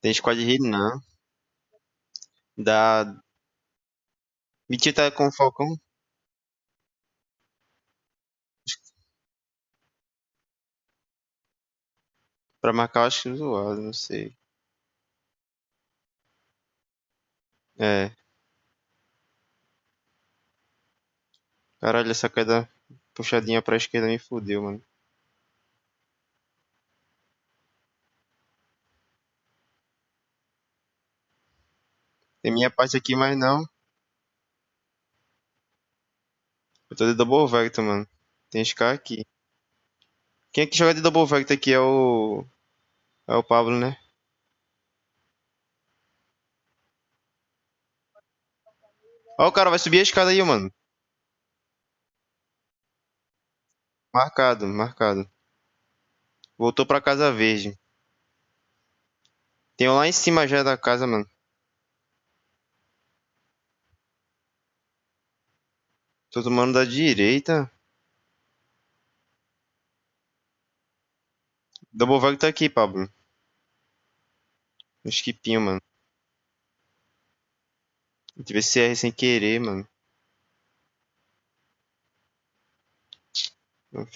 Tem squad hit não. Da. Vitinho tá com o Falcão. Pra marcar, eu acho que zoado, não sei. É. Caralho, essa queda puxadinha pra esquerda me fudeu, mano. Tem minha parte aqui, mas não. Eu tô de Double Vector, mano. Tem Scar aqui. Quem é que joga de Double Vector aqui é o. É o Pablo, né? Ó, o cara vai subir a escada aí, mano. Marcado, marcado. Voltou pra Casa Verde. Tem um lá em cima já da casa, mano. Tô tomando da direita. Double Vector tá aqui, Pablo. No skipinho, mano. Tive CR sem querer, mano.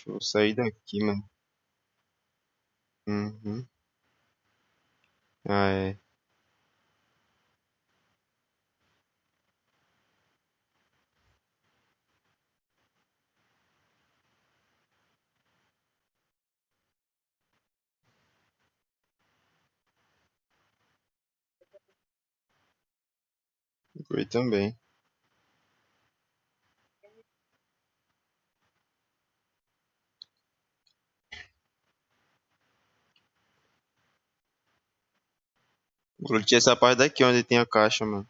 Vou sair daqui, mano. Uhum. Ah, é. Foi também. Vou tirar essa parte daqui onde tem a caixa, mano.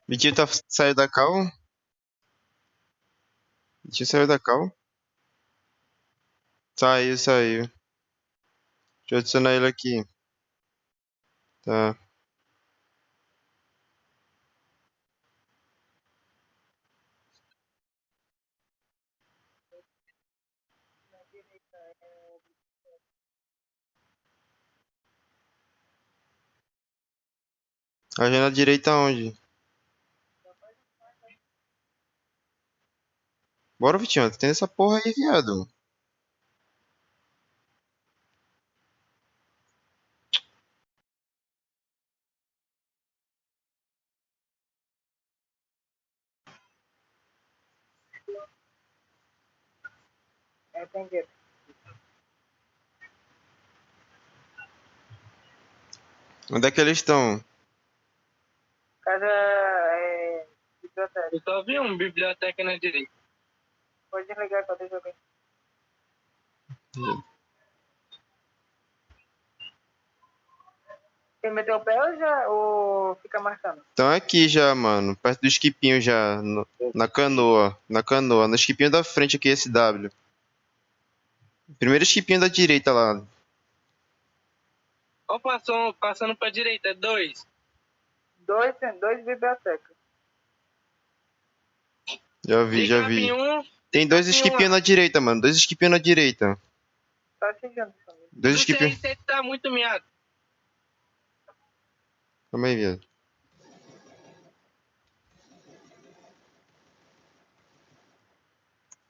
Vitinho tá saiu da cal? Vitinho saiu da cal? Saiu, saiu. Deixa eu adicionar ele aqui. Tá. Agenda direita onde? Bora, Vitinho. Tem essa porra aí, viado. Onde é que eles estão? Casa é biblioteca. Eu só vi uma biblioteca na direita. Pode desligar que eu tô jogando. Você meteu o pé ou fica marcando? Estão aqui já, mano. Perto do skipinho já. Na canoa. Na canoa. No skipinho da frente aqui, SW. Primeiro skipinho da direita lá. Ó, passando pra direita, é dois. Dois, tem dois bibliotecas. Já vi, já vi. Tem dois skipinhos na direita, mano. Dois skipinhos na direita. Tá chegando, família. Dois O skip. CR7 tá muito miado. Calma aí, viado.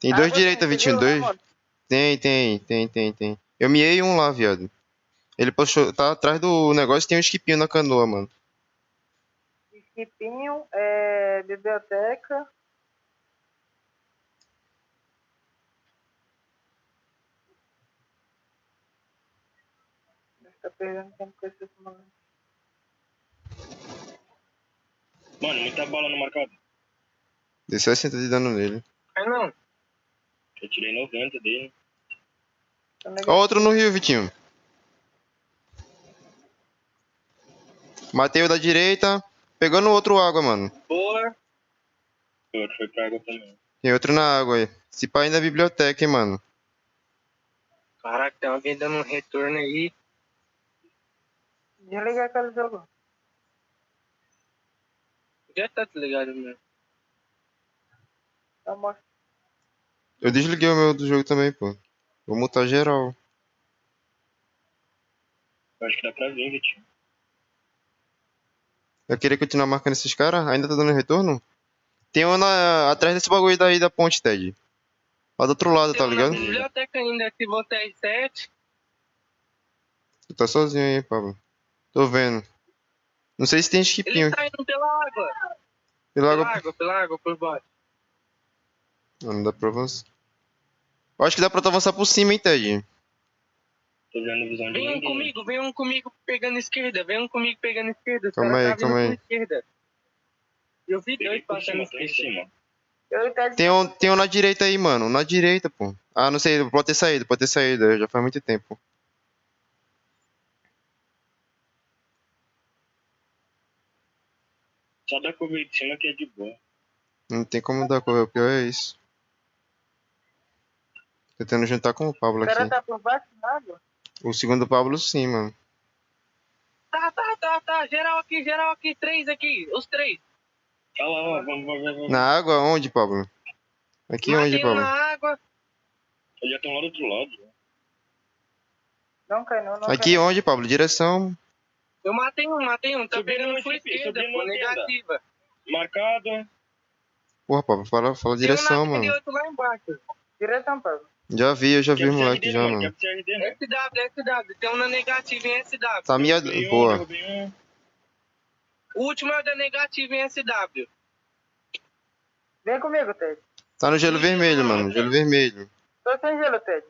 Tem dois direita, Vitinho, dois. Tem. Eu miei um lá, viado. Ele puxou, tá atrás do negócio e tem um skipinho na canoa, mano. Skipinho, biblioteca. Tá perdendo tempo com esse mano. Mano, muita bala no marcador. Deu 60 de dano nele. Ah, não. Eu tirei 90 dele. Ó, outro no rio, Vitinho. Matei o da direita. Pegando o outro água, mano. Boa. O outro foi pra água também. Tem outro na água aí. Se pá aí na biblioteca, hein, mano. Caraca, tem alguém dando um retorno aí. Desliga aquele jogo. Já tá desligado mesmo. Tá morto. Eu desliguei o meu do jogo também, pô. Vou mutar geral. Eu acho que dá pra vir, Vitinho. Eu queria continuar marcando esses caras. Ainda tá dando retorno? Tem um atrás desse bagulho daí da ponte, Ted. Lá do outro lado, tá Tem um na ligado? biblioteca ainda, ativou TR7. Tu tá sozinho aí, Pablo. Tô vendo. Não sei se tem Ele skipinho. tá indo pela água. Pela Pela água, por baixo. Não dá pra avançar. Eu acho que dá pra tu avançar por cima, hein, Ted. Tô vendo visão de Vem um ninguém. comigo, vem um comigo pegando esquerda. Vem um comigo pegando esquerda. Os Calma caras aí, tá vindo calma por aí. esquerda. Eu vi Peguei dois por passando cima, tô em cima. Tem um na direita aí, mano. Na direita, pô. Ah, não sei. Pode ter saído, pode ter saído. Já faz muito tempo. Só dá cover de cima que é de boa. Não tem como dar cover. O pior é isso. Tentando juntar com o Pablo O cara aqui. tá por baixo da água? O segundo Pablo, sim, mano. Tá. Geral aqui. Três aqui. Os três. Olha lá, ó. Vamos. Na água, onde, Pablo? Aqui onde, Matei um Pablo? na água. Eles já estão lá do outro lado. Né? Não cai não. Aqui onde, Pablo? Direção. Eu matei um. Tá Subindo pegando no full jeep, esquerda, subindo pô. na tenda. Negativa. Marcado. Porra, Pablo, fala Tem um direção, na mano. TD8 lá embaixo. Direção, Pablo. Eu já vi o moleque CRD, já, mano. mano. CRD, né? SW. Tem um na negativa em SW. Tá minha. Boa. Derrubei um. O último é o da negativa em SW. Vem comigo, Ted. Tá no gelo vermelho, mano. Gelo vermelho. Tô sem gelo, Ted.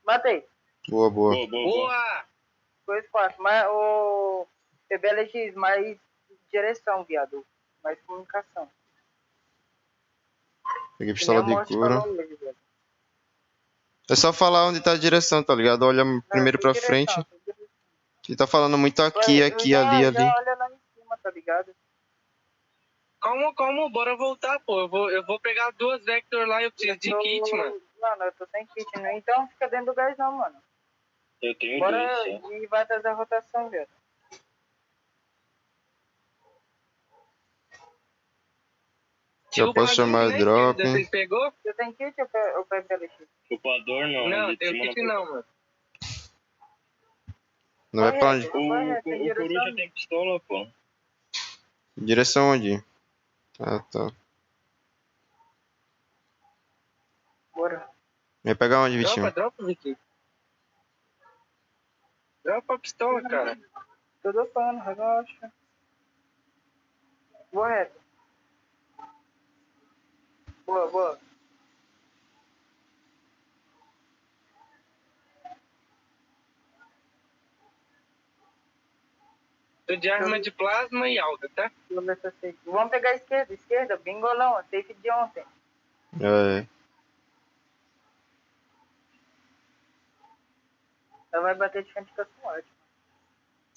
Matei. Boa. Boa. Foi fácil. Mas o PBLX, mais direção, viado. Mais comunicação. Peguei pistola de cura. Hoje, velho. É só falar onde tá a direção, tá ligado? Olha primeiro pra frente. E tá falando muito aqui, ali. Já olha lá em cima, tá ligado? Calma, bora voltar, pô. Eu vou pegar duas Vector lá e eu preciso de kit, mano. Mano, eu tô sem kit, né? Então fica dentro do gás não, mano. Eu tenho Bora dois, só. e vai trazer a rotação, velho. Já posso chamar drop. Você pegou? Você tem kit ou pego PLX? Ocupador não. Não, tem kit não, mano. Não vai pra onde? O Coruja tem pistola, pô. Direção onde? Ah, tá. Bora. Vai pegar onde, Vitinho? Dropa, Vitinho. Dropa a pistola, cara. Tô dropando, relaxa. Boa reto. Boa. Tô de arma de plasma e alga, tá? Vamos pegar a esquerda, bingolão, a safe de ontem. É. Ela vai bater de frente com a SWAT.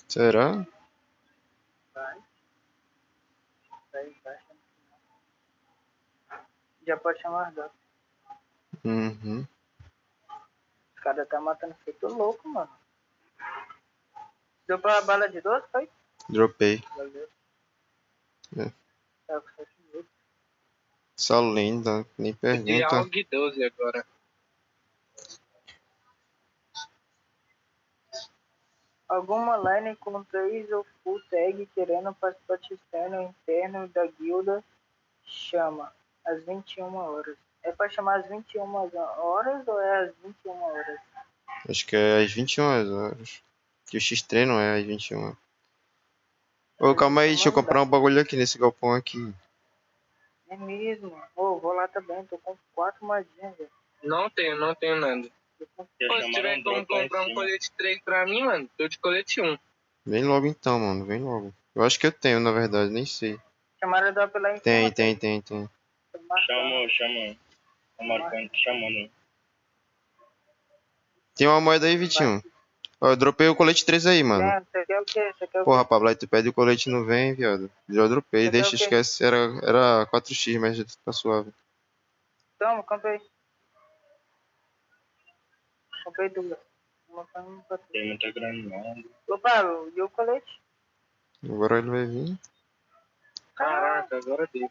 Será? Vai. Já pode chamar as outras. Uhum. Os caras tá matando feito louco, mano. Deu pra bala de 12, foi? Dropei. Valeu. É. Tá com 7 minutos. Essa lenda, nem De pergunta. AUG 12 agora. Alguma line com 3 ou full tag querendo participante externo ou interno da guilda chama às 21 horas. É pra chamar às 21 horas ou é às 21 horas? Acho que é às 21 horas. Que o X-treino é às 21. Ô, calma aí, deixa eu comprar um bagulho aqui nesse galpão aqui. É mesmo. Ô, vou lá também, tô com 4 moedinhas, velho. Não tenho nada. Pô, se tiver como comprar um colete 3 pra mim, mano, tô de colete 1. Vem logo então, mano, vem logo. Eu acho que eu tenho, na verdade, nem sei. Chamaram da pela em Tem. Chamou. Tá marcando, chamando. Tem uma moeda aí, Vitinho. Ó, eu dropei o colete 3 aí, mano. Você quer o quê? Você quer o quê? Porra, Pablo, aí tu pede o colete e não vem, viado. Já dropei, Você deixa, quer o quê? esquece. Era 4x, mas tá suave. Toma, comprei. Comprei duas. Tem muita granada. Ô, Pablo, e o colete? Agora ele vai vir. Caraca, agora deu.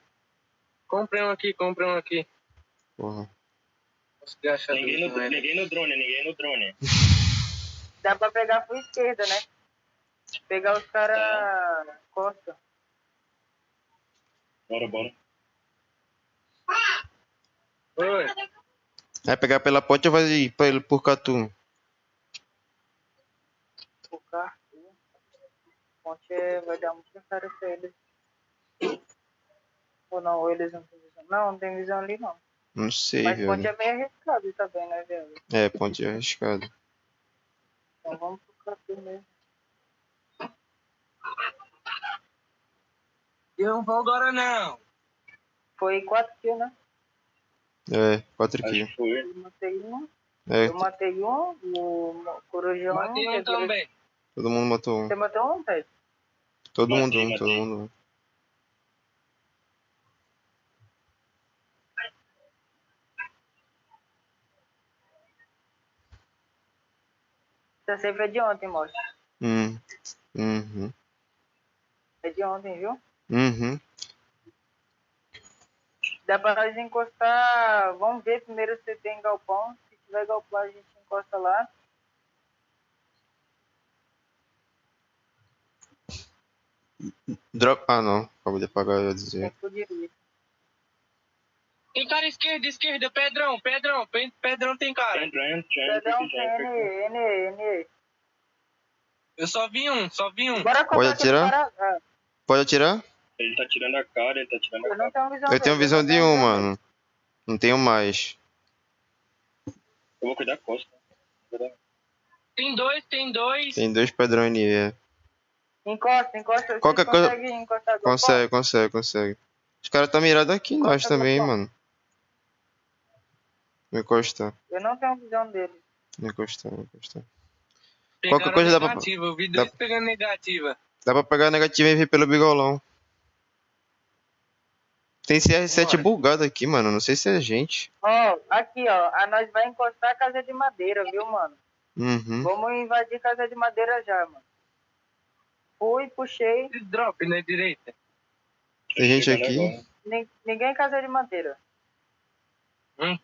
Comprei um aqui. Porra. Consegui achar Ninguém duas moedas. no drone. Dá pra pegar por esquerda, né? Pegar os caras costa. Bora. Oi. Vai pegar pela ponte ou vai ir por Catu? O carro. Ponte vai dar muito caro pra eles. Ou não, ou eles não têm visão. Não tem visão ali não. Não sei, Mas velho. ponte é meio arriscado também, né, velho? É, ponte é arriscado. Então vamos pro Catu mesmo. Eu não vou agora não. Foi 4 kills, né? É, 4 Acho kills. que foi. Eu matei um. É, Eu matei um, o Corujão. Matei um também. todo mundo matou um. Você matou um, velho? Todo Matei, mundo um, matei. todo mundo um. Essa sempre é de ontem, moço. Uhum. É de ontem, viu? Uhum. Dá pra nós encostar. Vamos ver primeiro se tem galpão. Se tiver galpão, a gente encosta lá. Drop. Ah, não. Acabou de apagar, eu ia dizer. Tempo de ir. Tem cara esquerda, Pedrão. Pedrão tem cara. Entra. Perdão, N. Eu só vi um. Bora Pode comprar atirar? aquele cara. Ah, Pode atirar? Ele tá tirando a cara, eu não tenho visão Eu tenho dele, visão não de tenho um, visão mano. Não tenho mais. Eu vou cuidar da costa. Tem dois. Tem 2 padrões ali, é. dele. Encosta. Qualquer Vocês coisa- conseguem encostar galpão? Consegue. Os caras tá mirado aqui em nós Encosta também, galpão. mano. Vou encostar. Eu não tenho visão dele. Vou encostar. Pegaram Qualquer coisa dá pra- negativa. Eu vi dois dá- pegando negativa. Dá pra pegar a negativa e vir pelo bigolão. Tem CR7 Bora. bugado aqui, mano. Não sei se é gente. Ó, aqui, ó. A nós vai encostar a casa de madeira, viu, mano? Uhum. Vamos invadir casa de madeira já, mano. Fui, puxei. Esse drop na direita. Tem gente Chegando aqui. agora. Ninguém em casa de madeira.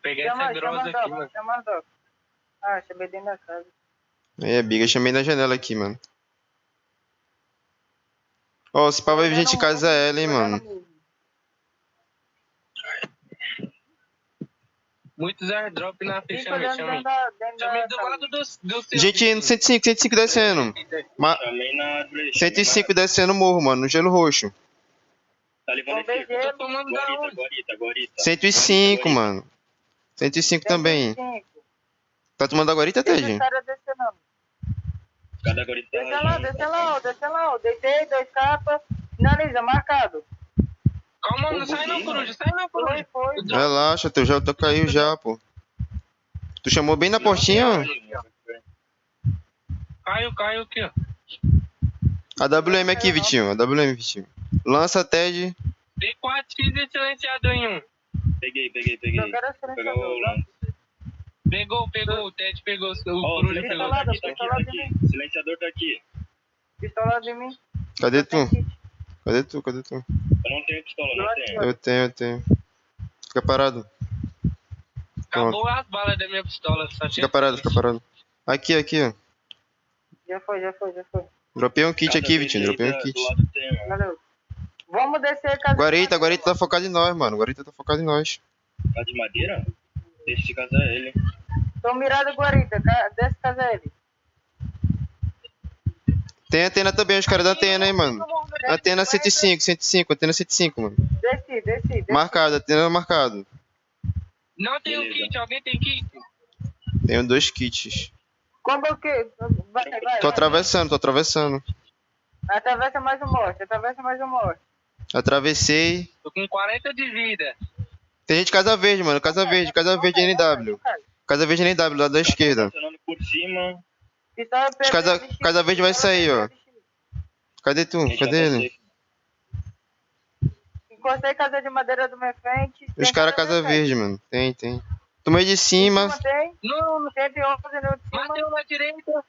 Peguei essa grossa aqui, mano. Chama a Doc. Ah, chamei dentro da casa. Aí é biga. Chamei na janela aqui, mano. Ó, se pá vai vir gente em casa ela, hein, mano. Muitos airdrop na ficha, Fica dentro chamei. dentro Chamei da do casa. lado do seu. Gente no 105 descendo. Chamei na 105 descendo o morro, mano. No gelo roxo. Tá levando Comprei aqui. Eu gelo. tô tomando da onde? Guarita. 105, mano. 105 também. 105. Tá tomando agorita, Deixa Ted? os caras descer, não. Cada guarita. Desce lá, ó. Deitei, 2 capas. Finaliza, marcado. Calma, não sai não, coruja. Foi. Relaxa, teu já caiu já, pô. Tu chamou bem na portinha, ó. Caiu aqui, ó. A WM aqui, Vitinho. A WM, Vitinho. Lança, Ted. Dei 4x de silenciador em um. Peguei. Eu quero Vou pegar o silenciador. lance. Pegou. O Ted pegou. O Ó, o coruja pegou. silenciador tá aqui. Silenciador tá aqui. Pistola de mim. Cadê tu? Cadê tu? Eu não tenho pistola, não tenho. Eu tenho. Fica parado. Acabou as balas da minha pistola. Só tinha Fica parado. Aqui, ó. Já foi. Dropei um kit Cada aqui, vez Vitinho. aí Dropei um do kit. lado tem, mano. Valeu. Vamos descer casa de Guarita madeira, tá focado em nós, mano. Guarita tá focado em nós. Tá de madeira? Deixa de casar ele. Tô mirado Guarita, desce casa ele. Tem antena também, os caras da antena, hein, mano. Antena 105, antena 105, mano. Desci. Marcado, antena marcado. Não tem o kit, alguém tem kit? Tenho 2 kits. Como o quê? Vai. Tô atravessando. Atravessa mais um morte. Atravessei. Tô com 40 de vida. Tem gente Casa Verde, mano. Casa Verde NW. Casa Verde NW, lado da esquerda. Funcionando por cima. Os Casa Verde vai sair, ó. Cadê tu? Cadê ele? Encostei casa de madeira do meu frente. Os caras Casa Verde, mano. Tem. Tomei de cima. Tem. Não, 111 no de cima. bateu na direita.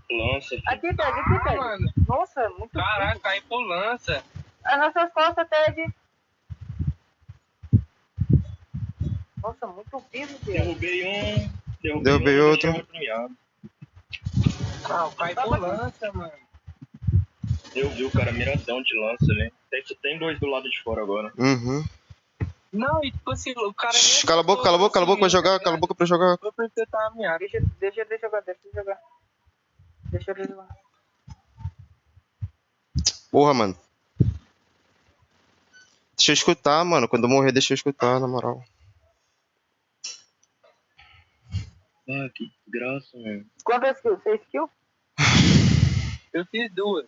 Lança. Aqui, Ted. Mano. Nossa, muito Caraca, cai por lança. As nossas costas, Ted. Nossa, muito vivo, Deus. Derrubei um. Derrubei outro. deixei miado. Não, cai por lança, mano. Eu vi o cara miradão de lança ali. Tem 2 do lado de fora agora. Uhum. Não, e tipo assim, o cara... Shhh, cala a boca pra jogar. Cala a boca pra jogar. Eu pensei que tava miado. Deixa ele jogar. Porra, mano. Deixa eu escutar, mano. Quando eu morrer, deixa eu escutar, na moral. Ah, que graça, mano. Quantas kills? 6 kills? Eu fiz 2.